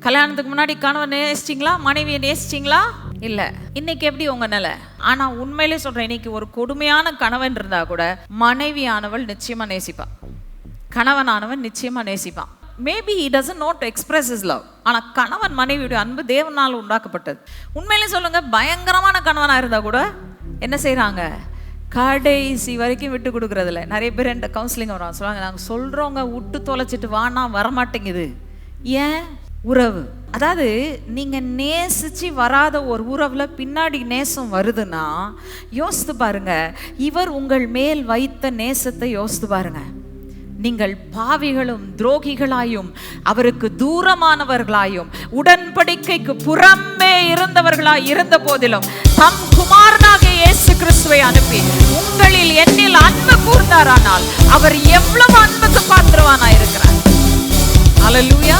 கல்யாணத்துக்கு முன்னாடி கணவன் நேசிச்சிங்களா, மனைவியை நேசிச்சிங்களா? இல்ல. இன்னைக்கு எப்படி உங்க நிலை? ஆனா உண்மையிலே சொல்றேன், இன்னைக்கு ஒரு கொடுமையான கணவன் இருந்தா கூட மனைவியானவள் நிச்சயமா நேசிப்பா, கணவனானவன் நிச்சயமா நேசிப்பான். Maybe he doesn't know to express his love. ஆனா கணவன் மனைவியுடைய அன்பு தேவனால் உண்டாக்கப்பட்டது. உண்மையிலே சொல்லுங்க, பயங்கரமான கணவனா இருந்தா கூட என்ன செய்யறாங்க, கடைசி வரைக்கும் விட்டு கொடுக்கறதில்ல. நிறைய பேர் என்கிட்ட கவுன்சிலிங் வரும், சொல்லுவாங்க, நாங்கள் சொல்றவங்க விட்டு தொலைச்சிட்டு வானா வரமாட்டேங்குது. ஏன்? உறவு. அதாவது நீங்க நேசிச்சு வராத ஒரு உறவுல பின்னாடி நேசம் வருதுன்னா யோசித்து பாருங்க, இவர் உங்கள் மேல் வைத்த நேசத்தை யோசித்து பாருங்க. நீங்கள் பாவிகளும் துரோகிகளாயும் அவருக்கு தூரமானவர்களாயும் உடன்படிக்கைக்கு புறம்பே இருந்தவர்களாய் இருந்த போதிலும் தம் குமாரனாகிய இயேசு கிறிஸ்துவை அனுப்பி உங்களில் என்னில் அன்பு கூர்ந்தாரானால் அவர் எவ்வளவு அன்புக்கு பாத்திரவானாய் இருக்கிறார். அல்லேலூயா.